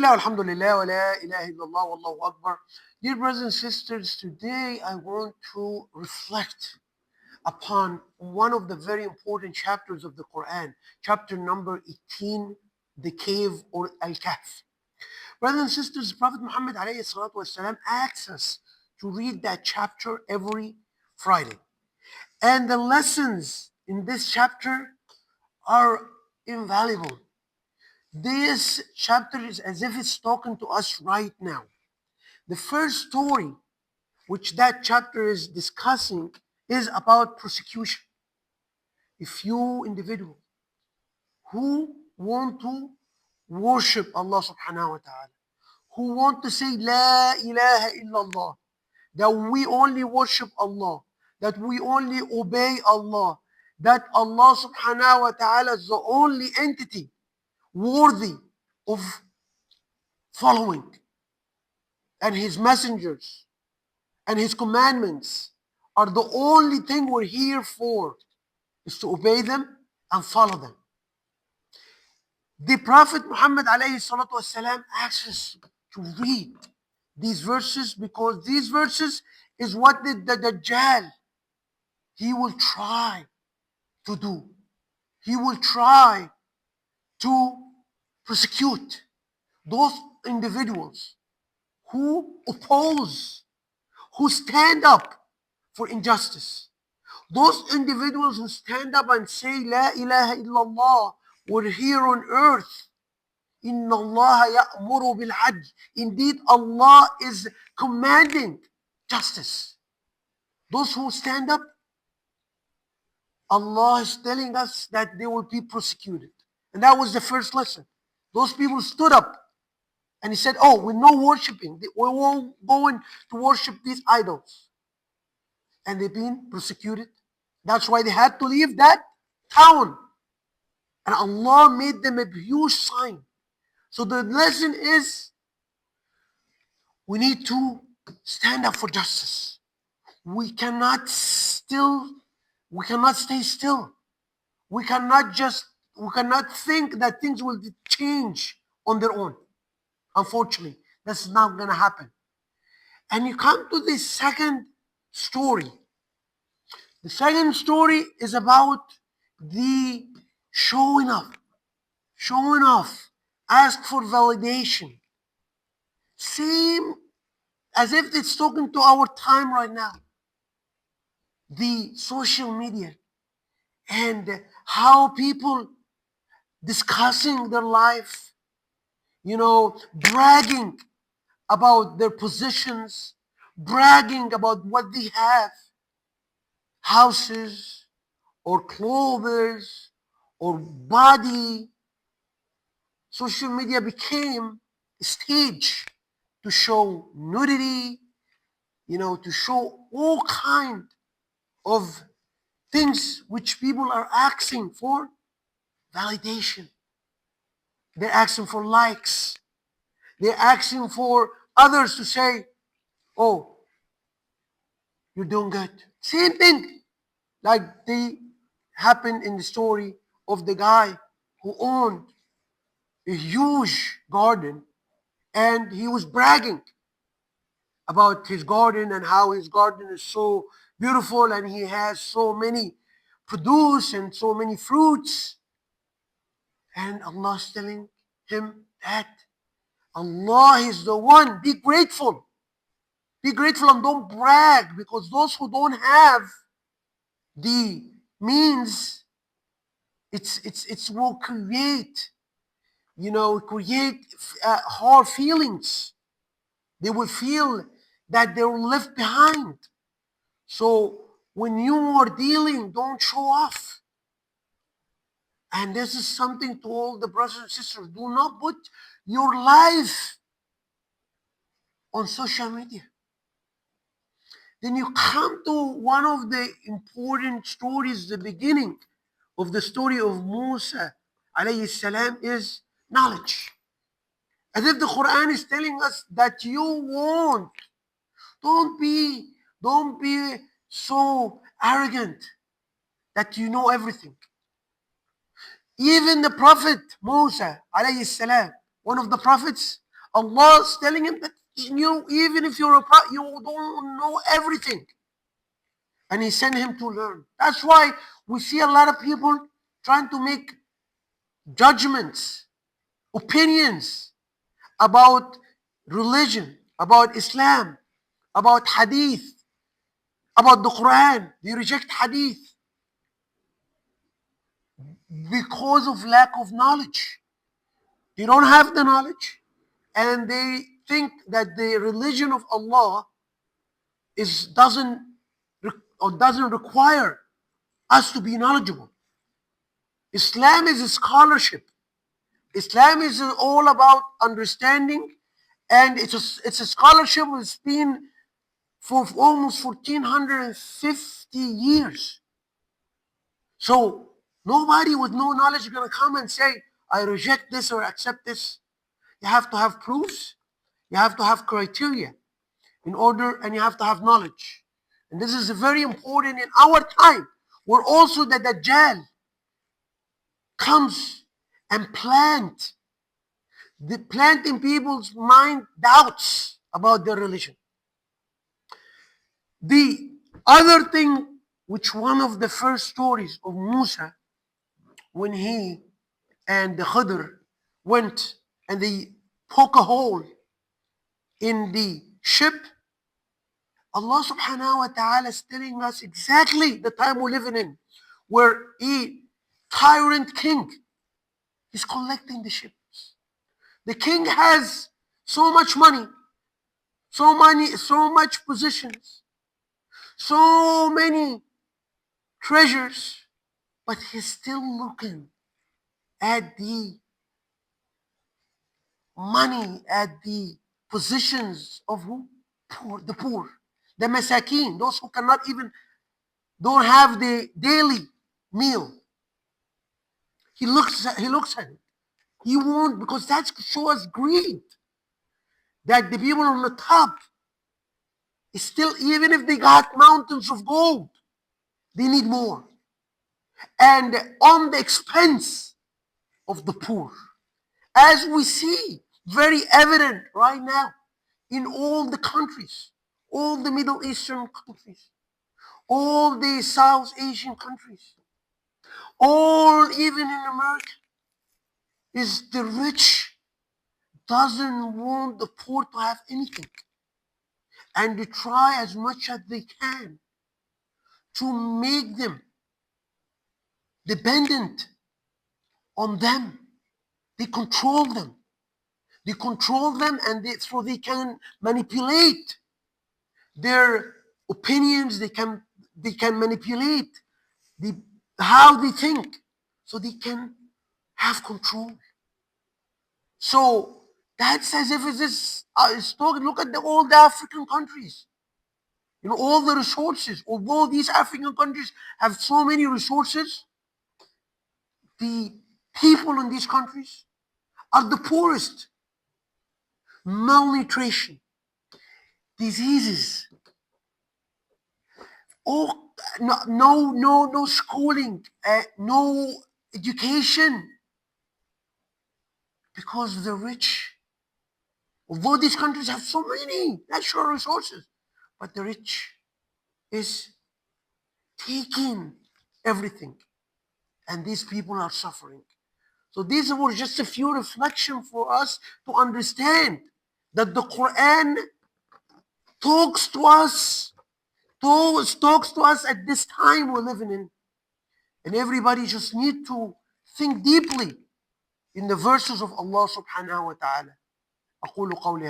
Alhamdulillah wa la ilaha illallah wallahu akbar. Dear brothers and sisters, today I want to reflect upon one of the very important chapters of the Quran, chapter number 18, the cave or al Kahf. Brothers and sisters, Prophet Muhammad alayhi salatu wasalam asks us to read that chapter every Friday. And the lessons in this chapter are invaluable. This chapter is as if it's talking to us right now. The first story which that chapter is discussing is about persecution. A few individuals who want to worship Allah subhanahu wa ta'ala, who want to say La ilaha illallah, that we only worship Allah, that we only obey Allah, that Allah subhanahu wa ta'ala is the only entity worthy of following, and His messengers and His commandments are the only thing we're here for, is to obey them and follow them. The Prophet Muhammad alayhi salatu wasalam asks us to read these verses because these verses is what the Dajjal, he will try to do. He will try to persecute those individuals who oppose, who stand up for injustice. Those individuals who stand up and say, La ilaha illallah, we're here on earth. Inna Allah ya'muru bil hajj. Indeed, Allah is commanding justice. Those who stand up, Allah is telling us that they will be persecuted. And that was the first lesson. Those people stood up and he said, oh, we're not worshiping. We won't going to worship these idols. And they've been persecuted. That's why they had to leave that town. And Allah made them a huge sign. So the lesson is we need to stand up for justice. We cannot stay still. We cannot think that things will change on their own. Unfortunately, that's not gonna happen. And you come to the second story. The second story is about the showing off, ask for validation. Same as if it's talking to our time right now. The social media and how people discussing their life, bragging about their positions, bragging about what they have, houses or clothes or body. Social media became a stage to show nudity, to show all kind of things which people are asking for validation. They're asking for likes. They're asking for others to say, oh, you're doing good. Same thing like they happened in the story of the guy who owned a huge garden and he was bragging about his garden and how his garden is so beautiful and he has so many produce and so many fruits. And Allah is telling him that Allah is the one. Be grateful. Be grateful and don't brag, because those who don't have the means, it will create hard feelings. They will feel that they're left behind. So when you are dealing, don't show off. And this is something to all the brothers and sisters. Do not put your life on social media. Then you come to one of the important stories, the beginning of the story of Musa alayhi salam is knowledge. As if the Quran is telling us that don't be so arrogant that you know everything. Even the Prophet Musa alayhi salam, one of the prophets, Allah is telling him that you, even if you're a prophet, you don't know everything. And He sent him to learn. That's why we see a lot of people trying to make judgments, opinions about religion, about Islam, about hadith, about the Quran. They reject hadith because of lack of knowledge. They don't have the knowledge, and they think that the religion of Allah doesn't require us to be knowledgeable. Islam is a scholarship. Islam is all about understanding, and it's a scholarship that's been for almost 1450 years. So nobody with no knowledge is going to come and say, I reject this or accept this. You have to have proofs. You have to have criteria in order, and you have to have knowledge. And this is very important in our time, where also the Dajjal comes and plant in people's mind doubts about their religion. The other thing, which one of the first stories of Musa, when he and the Khidr went and they poke a hole in the ship, Allah subhanahu wa ta'ala is telling us exactly the time we're living in, where a tyrant king is collecting the ships. The king has so much money, so much positions, so many treasures, but he's still looking at the money, at the positions of who? Poor, the poor, the masakin, those who cannot even, don't have the daily meal. He looks at it. He won't, because that shows greed. That the people on the top is still, even if they got mountains of gold, they need more. And on the expense of the poor. As we see, very evident right now in all the countries, all the Middle Eastern countries, all the South Asian countries, all even in America, is the rich doesn't want the poor to have anything. And they try as much as they can to make them dependent on them. They control them. They control them, and so they can manipulate their opinions. They can manipulate how they think, so they can have control. So that's as if it's talking. Look at all the African countries. All the resources. Although these African countries have so many resources, the people in these countries are the poorest. Malnutrition, diseases, no schooling, no education, because the rich, although these countries have so many natural resources, but the rich is taking everything, and these people are suffering. So these were just a few reflections for us to understand that the Quran talks to us at this time we're living in. And everybody just need to think deeply in the verses of Allah subhanahu wa ta'ala. أقول قولي